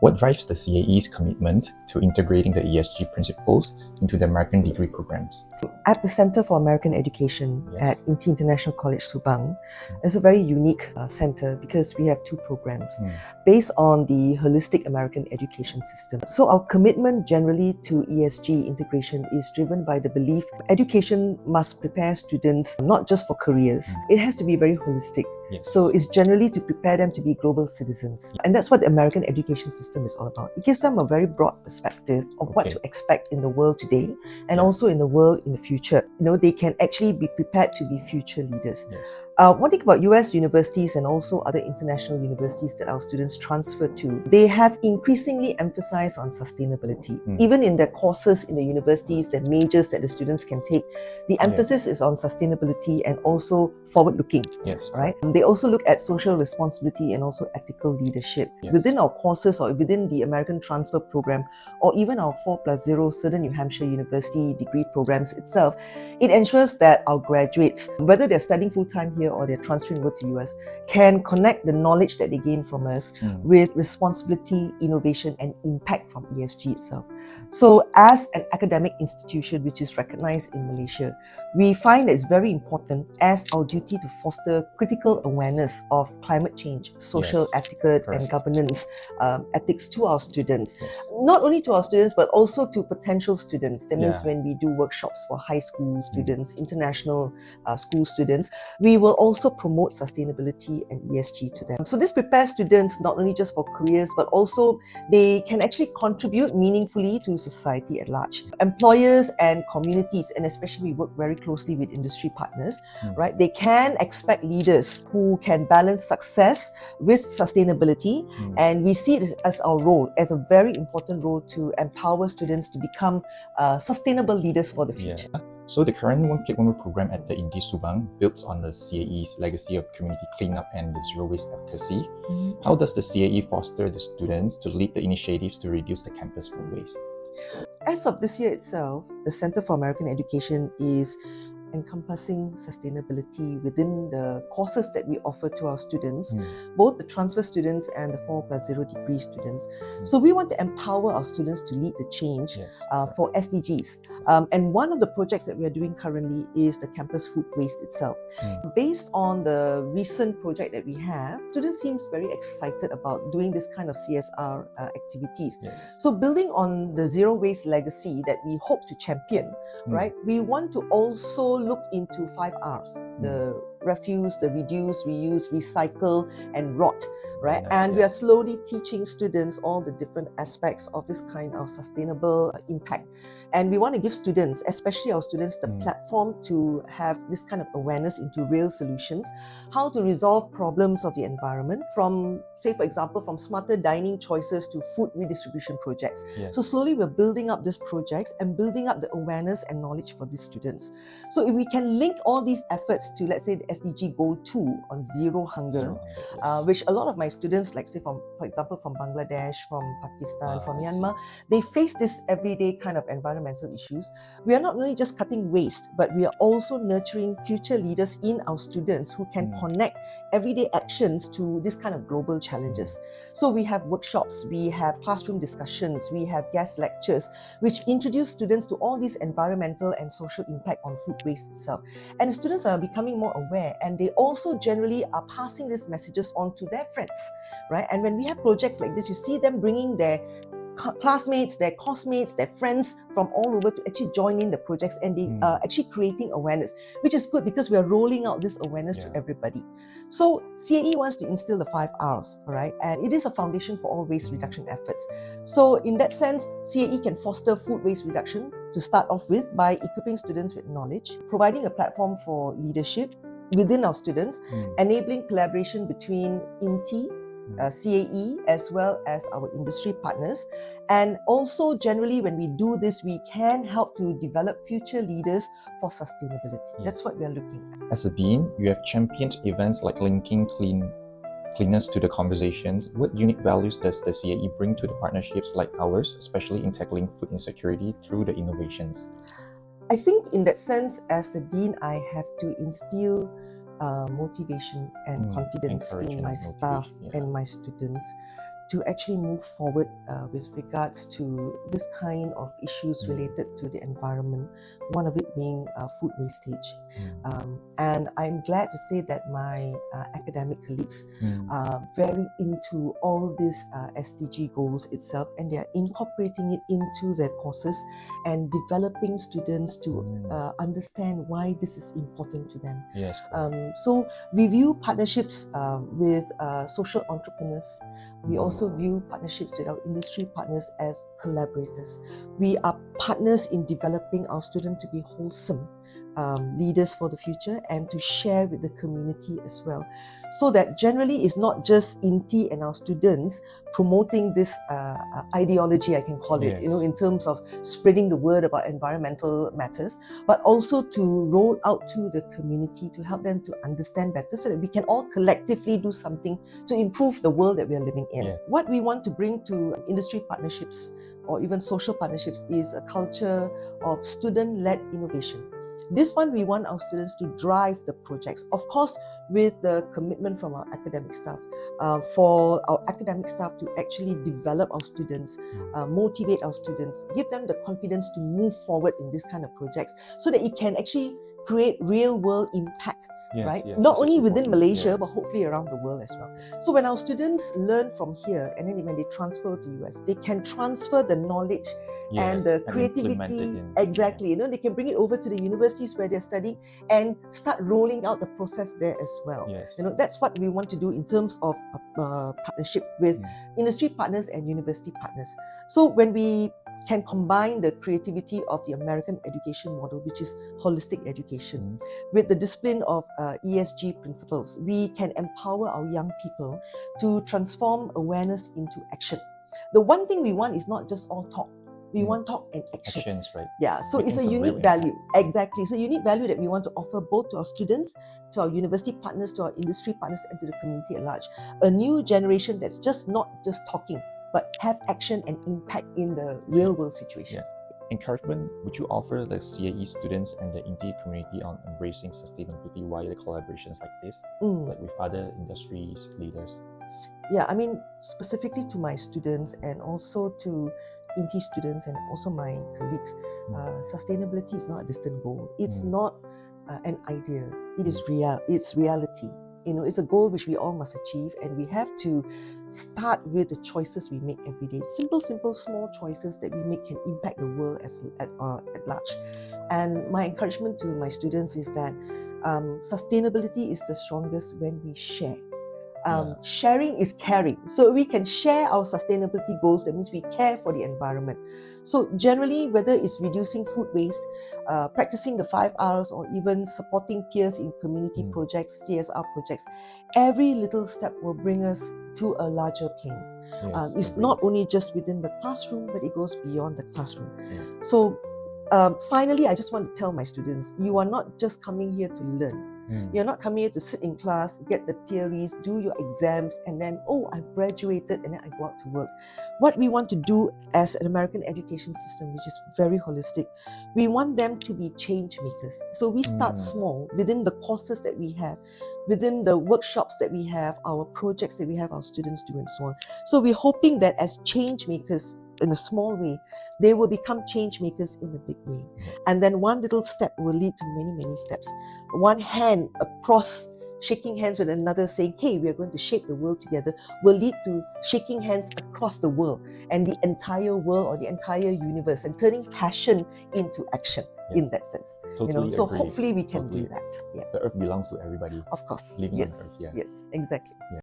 What drives the CAE's commitment to integrating the ESG principles into the American degree programs? At the Center for American Education Yes. at INTI International College Subang is a very unique center because we have two programs based on the holistic American education system. So our commitment generally to ESG integration is driven by the belief education must prepare students not just for careers. It has to be very holistic. Yes. So it's generally to prepare them to be global citizens. And that's what the American education system is all about. It gives them a very broad perspective of what to expect in the world today and also in the world in the future. You know, they can actually be prepared to be future leaders. Yes. One thing about US universities and also other international universities that our students transfer to, they have increasingly emphasized on sustainability. Even in their courses in the universities, the majors that the students can take, the emphasis is on sustainability and also forward-looking. Yes. Right? They also look at social responsibility and also ethical leadership. Yes. Within our courses or within the American Transfer Program or even our 4+0 Southern New Hampshire University degree programs itself, it ensures that our graduates, whether they're studying full-time here or they're transferring over to US, can connect the knowledge that they gain from us with responsibility, innovation, and impact from ESG itself. So as an academic institution which is recognized in Malaysia, we find that it's very important as our duty to foster critical awareness of climate change, social etiquette and governance ethics to our students. Not only to our students, but also to potential students. That means when we do workshops for high school students, international school students, we will also promote sustainability and ESG to them. So this prepares students not only just for careers, but also they can actually contribute meaningfully to society at large. Employers and communities, and especially we work very closely with industry partners, right? They can expect leaders who can balance success with sustainability, and we see this as our role, as a very important role to empower students to become sustainable leaders for the future. So the current 1Plate1World program at the INTI Subang builds on the CAE's legacy of community cleanup and the zero waste advocacy. How does the CAE foster the students to lead the initiatives to reduce the campus food waste? As of this year itself, the Center for American Education is encompassing sustainability within the courses that we offer to our students, both the transfer students and the 4+0 degree students. So we want to empower our students to lead the change for SDGs. And one of the projects that we are doing currently is the campus food waste itself. Based on the recent project that we have, students seems very excited about doing this kind of CSR activities. So building on the zero waste legacy that we hope to champion, right? We want to also look into 5 R's, the refuse, the reduce, reuse, recycle, and rot, right? And we are slowly teaching students all the different aspects of this kind of sustainable impact. And we want to give students, especially our students, the platform to have this kind of awareness into real solutions, how to resolve problems of the environment from, say, for example, from smarter dining choices to food redistribution projects. So slowly we're building up these projects and building up the awareness and knowledge for these students. So if we can link all these efforts to, let's say, the SDG Goal 2 on zero hunger, which a lot of my students, like say for example, from Bangladesh, from Pakistan, from Myanmar, they face this everyday kind of environmental issues. We are not only just cutting waste, but we are also nurturing future leaders in our students who can connect everyday actions to this kind of global challenges. So we have workshops, we have classroom discussions, we have guest lectures, which introduce students to all these environmental and social impact on food waste itself. And the students are becoming more aware, and they also generally are passing these messages on to their friends, right? And when we have projects like this, you see them bringing their classmates, their coursemates, their friends from all over to actually join in the projects, and they are actually creating awareness, which is good because we are rolling out this awareness to everybody. So CAE wants to instill the 5 R's, all right? And it is a foundation for all waste reduction efforts. So in that sense, CAE can foster food waste reduction to start off with by equipping students with knowledge, providing a platform for leadership within our students, enabling collaboration between INTI, CAE, as well as our industry partners. And also generally when we do this, we can help to develop future leaders for sustainability. That's what we are looking at. As a dean, you have championed events like linking cleanness to the conversations. What unique values does the CAE bring to the partnerships like ours, especially in tackling food insecurity through the innovations? I think in that sense, as the dean, I have to instill motivation and confidence in my staff and my students to actually move forward with regards to this kind of issues related to the environment, one of it being food wastage. And I'm glad to say that my academic colleagues are very into all these SDG goals itself, and they are incorporating it into their courses and developing students to understand why this is important to them. Yes. So we view partnerships with social entrepreneurs. We also view partnerships with our industry partners as collaborators. We are partners in developing our students to be wholesome leaders for the future and to share with the community as well. So that generally it's not just INTI and our students promoting this ideology, I can call it, in terms of spreading the word about environmental matters, but also to roll out to the community to help them to understand better so that we can all collectively do something to improve the world that we are living in. What we want to bring to industry partnerships or even social partnerships is a culture of student-led innovation. This one, we want our students to drive the projects, of course, with the commitment from our academic staff, for our academic staff to actually develop our students, motivate our students, give them the confidence to move forward in this kind of projects so that it can actually create real-world impact. Right? Not only within Malaysia, but hopefully around the world as well. So when our students learn from here and then when they transfer to US, they can transfer the knowledge and the creativity. Exactly. They can bring it over to the universities where they're studying and start rolling out the process there as well. That's what we want to do in terms of partnership with industry partners and university partners. So when we can combine the creativity of the American education model, which is holistic education, with the discipline of ESG principles, we can empower our young people to transform awareness into action. The one thing we want is not just all talk. We want talk and action. Actions, right? Yeah, so it's a unique value. Exactly. It's a unique value that we want to offer both to our students, to our university partners, to our industry partners, and to the community at large. A new generation that's just not just talking, but have action and impact in the real world situation. Encouragement would you offer the CAE students and the INTI community on embracing sustainability via collaborations like this, like with other industries, leaders? Yeah, I mean, specifically to my students and also to INTI students and also my colleagues, sustainability is not a distant goal. It's not an idea. It is real. It's reality. It's a goal which we all must achieve, and we have to start with the choices we make every day. Simple, small choices that we make can impact the world at large. And my encouragement to my students is that sustainability is the strongest when we share. Sharing is caring. So we can share our sustainability goals. That means we care for the environment. So generally, whether it's reducing food waste, practicing the 5 Rs, or even supporting peers in community projects, CSR projects, every little step will bring us to a larger plane. It's not only just within the classroom, but it goes beyond the classroom. So finally, I just want to tell my students, you are not just coming here to learn. You're not coming here to sit in class, get the theories, do your exams, and then, I've graduated, and then I go out to work. What we want to do as an American education system, which is very holistic, we want them to be change makers. So we start small within the courses that we have, within the workshops that we have, our projects that we have our students do, and so on. So we're hoping that as change makers, in a small way, they will become change makers in a big way. And then one little step will lead to many, many steps. One hand across, shaking hands with another saying, hey, we are going to shape the world together, will lead to shaking hands across the world and the entire world or the entire universe, and turning passion into action in that sense. Totally so agree. hopefully we can do that. The earth belongs to everybody. Of course. Living on earth. Yes, exactly.